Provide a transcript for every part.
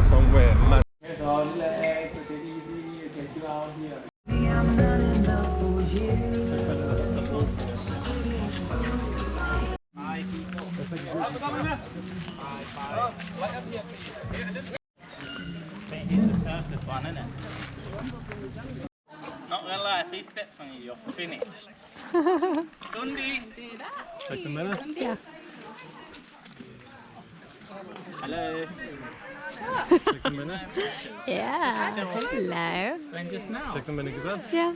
that song, we're mad. So relax, take it easy, take you out here. This one, isn't it? Not gonna lie, if these steps on you, you're finished. Dundee! Take the minute. Yeah. Hello. Take the minute. Yeah. Hello. When just now? Take the minute, Gazelle. Yeah.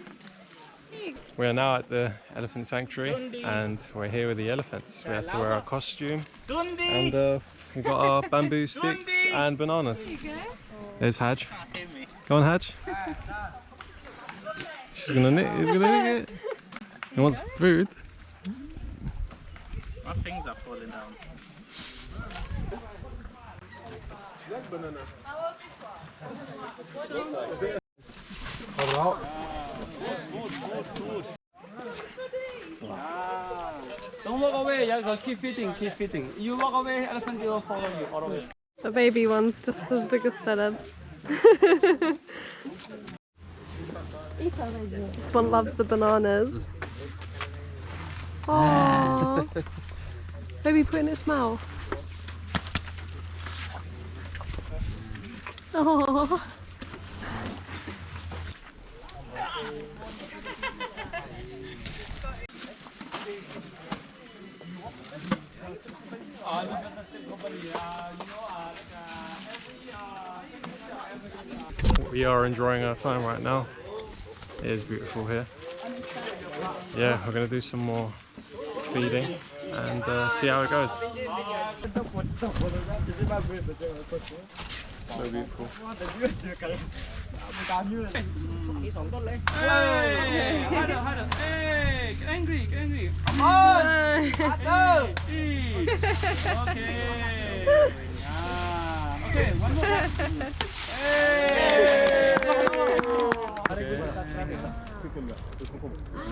We are now at the elephant sanctuary and we're here with the elephants. We had to wear our costume and we've got our bamboo sticks and bananas. There's Hajj. Go on, Hajj. She's gonna nick it. He wants food. My things are falling down. Banana. Don't walk away, yeah, keep feeding, keep feeding. You walk away, elephant will follow you all the way. The baby one's just as big as Selim. This one loves the bananas. Oh, baby, put it in its mouth. Oh. We are enjoying our time right now. It is beautiful here. Yeah, we're going to do some more feeding and see how it goes. So beautiful. Hey, get angry, get angry. Okay, one more time.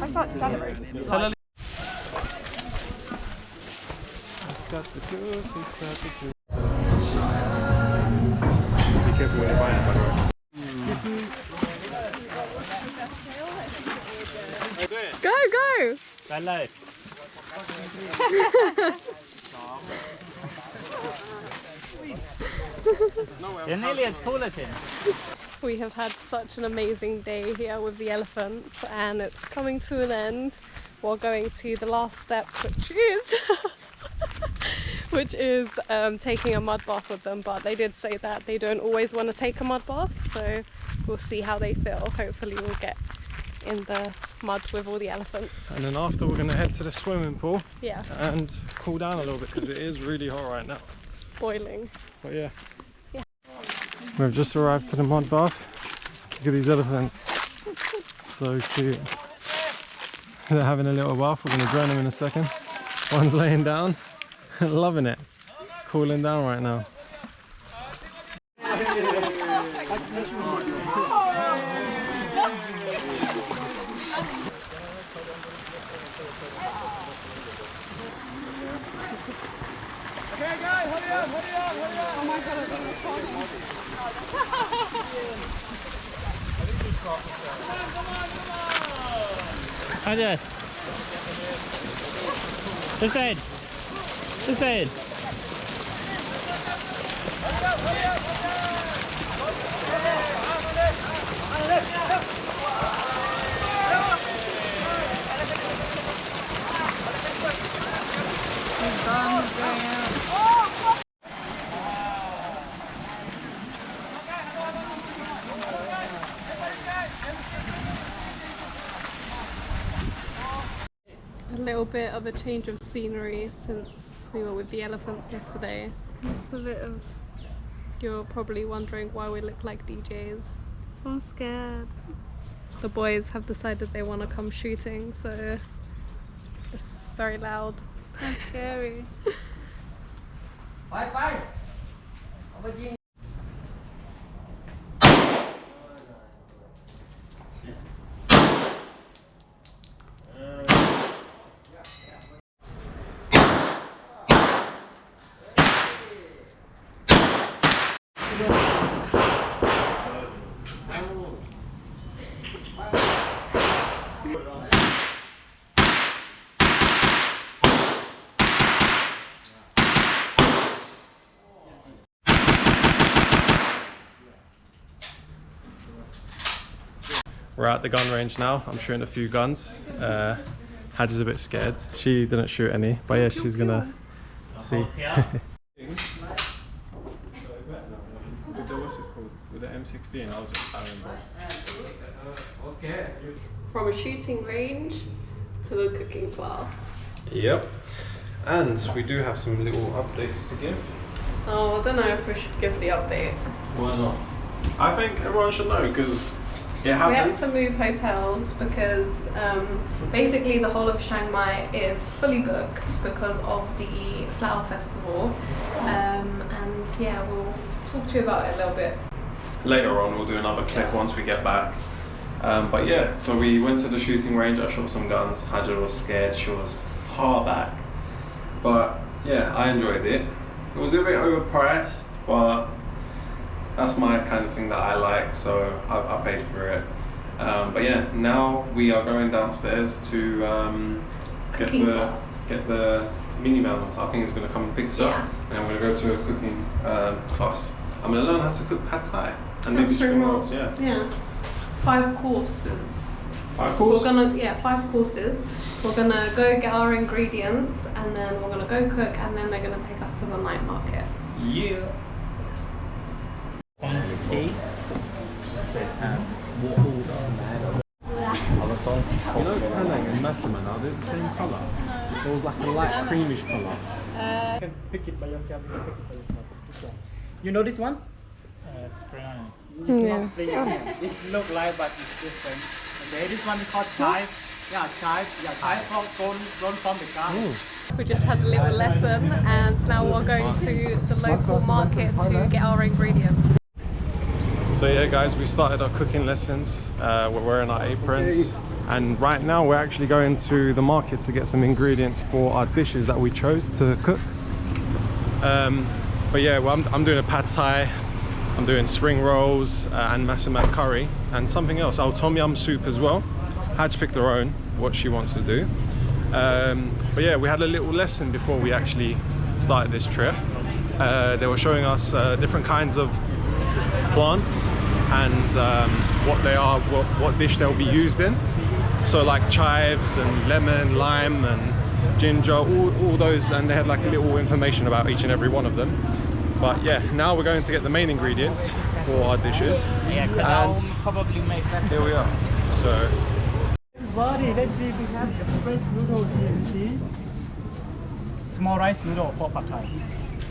I start celebrating. Got the juice, he's got the juice. Be careful when you're buying it, by the way. Go, go! Hello. You're nearly as tall as him. We have had such an amazing day here with the elephants and it's coming to an end. We're going to the last step, which is taking a mud bath with them, but they did say that they don't always want to take a mud bath, so we'll see how they feel. Hopefully we'll get in the mud with all the elephants. And then after we're going to head to the swimming pool. Yeah. And cool down a little bit because it is really hot right now. Boiling. But yeah. Yeah. We've just arrived to the mud bath. Look at these elephants. So cute. They're having a little bath. We're going to join them in a second. One's laying down. Loving it. Cooling down right now. Okay, guys, hurry up, hurry up, hurry up. Oh my God, come on. This side. This side. He's done, he's going out. A little bit of a change of scenery since we were with the elephants yesterday. It's a bit of... You're probably wondering why we look like DJs. I'm scared. The boys have decided they want to come shooting, so it's very loud. That's scary. We're at the gun range now. I'm shooting a few guns. Hajj is a bit scared. She didn't shoot any, but yeah, she's gonna see. What's it called? With the M16, I'll just okay. From a shooting range to a cooking class. Yep. And we do have some little updates to give. Oh, I don't know if we should give the update. Why not? I think everyone should know because it happens. We had to move hotels because basically the whole of Chiang Mai is fully booked because of the flower festival. And yeah, we'll talk to you about it a little bit. Later on, we'll do another clip once we get back. But yeah, so we went to the shooting range. I shot some guns. Hajar was scared. She was far back. But yeah, I enjoyed it. It was a bit overpriced, but that's my kind of thing that I like, so I paid for it. But yeah, now we are going downstairs to get the minivan. So I think it's going to come and pick us up, and I'm going to go to a cooking class. I'm going to learn how to cook pad thai and maybe spring rolls. Yeah. 5 courses. 5 courses? We're gonna 5 courses. We're gonna go get our ingredients, and then we're gonna go cook, and then they're gonna take us to the night market. Yeah. You know Penang and Massaman, are they the same colour? There was like a light creamish colour. You can pick it by yourself. You can pick it by yourself. This one. You know this one? Spring. It's not spring. This look like, but it's different. Okay, this one is called chive. Yeah, chive. Yeah, chive grown from the garden. We just had a little lesson, and now we're going to the local market to get our ingredients. So yeah guys, we started our cooking lessons. We're wearing our aprons, and right now we're actually going to the market to get some ingredients for our dishes that we chose to cook. But yeah, well, I'm doing a pad thai, I'm doing spring rolls and masamat curry, and something else, tom yum soup as well. Hajj picked her own, what she wants to do. But yeah, we had a little lesson before we actually started this trip. They were showing us different kinds of plants and what they are, what dish they'll be used in. So like chives and lemon, lime and ginger, all those, and they had like a little information about each and every one of them. But yeah, now we're going to get the main ingredients for our dishes. Yeah, because I'll probably make that. Here we are. So Buddy, let's see if we have the fresh noodle here. You see? Small rice noodle for pad thai.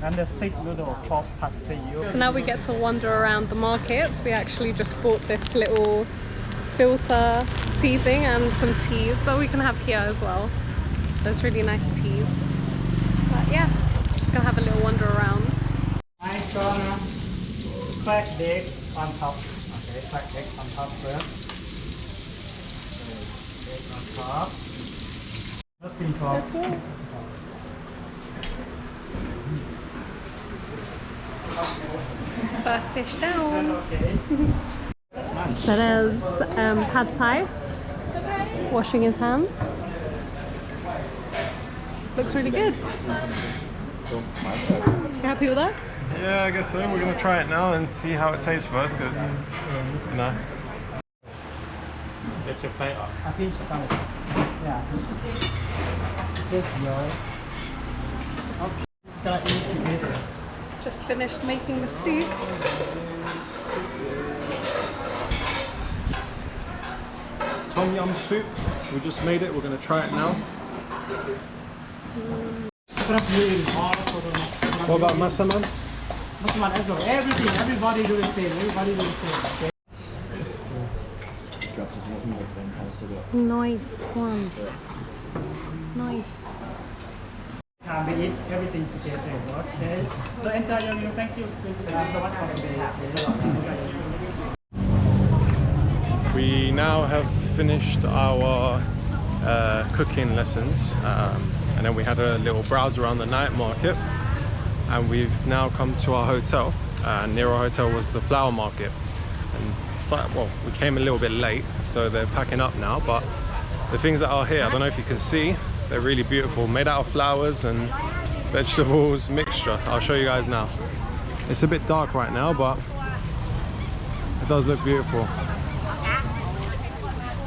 And the steak noodle for pad thai. So now we get to wander around the markets. We actually just bought this little filter tea thing and some teas that we can have here as well. There's really nice teas. But yeah, just gonna have a little wander around. I'm gonna crack egg on top. Okay, crack egg on top first. Egg on top. Nothing top. First dish down. So there's pad thai, washing his hands. Looks really good. You happy with that? yeah, I guess so. We're gonna try it now and see how it tastes first, because you know. Get your plate up. Yeah. This yours. Gonna eat together. Just finished making the soup. Tom yum soup. We just made it. We're gonna try it now. What about masaman? Masaman as well. Everything. Everybody do the same. Everybody do the same. Okay? Nice one. Nice. We eat everything together. Okay. So enjoy your meal. Thank you. Thank you so much for today. We now have finished our cooking lessons, and then we had a little browse around the night market, and we've now come to our hotel. Near our hotel was the flower market, and so, well, we came a little bit late, so they're packing up now, but the things that are here, I don't know if you can see, they're really beautiful, made out of flowers and vegetables mixture. I'll show you guys now. It's a bit dark right now, but it does look beautiful.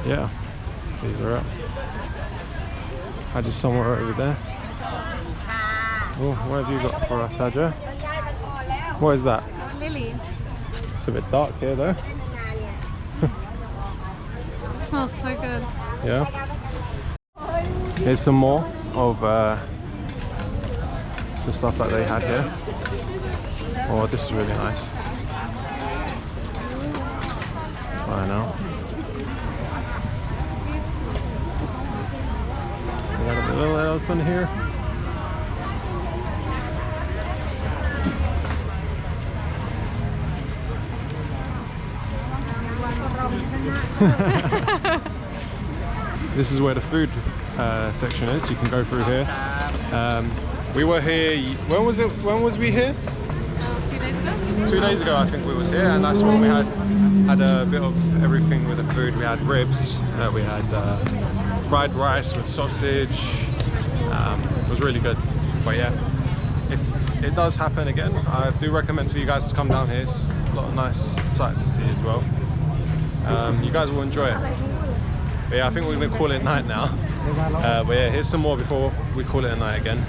Yeah, these are it. Hajj is somewhere over there. Oh, what have you got for us, Hajj? What is that? Lily. It's a bit dark here though. Smells so good. Yeah. Here's some more of the stuff that they had here. Oh, this is really nice. I know. We got a little elephant here. This is where the food section is. You can go through here. We were here. When was it? When was we here? 2 days ago. 2 days ago, I think we was here, and that's when we had a bit of everything with the food. We had ribs. We had fried rice with sausage. It was really good. But yeah, if it does happen again, I do recommend for you guys to come down here. It's a lot of nice sight to see as well. You guys will enjoy it. But yeah, I think we're gonna call it night now. But yeah, here's some more before we call it a night again.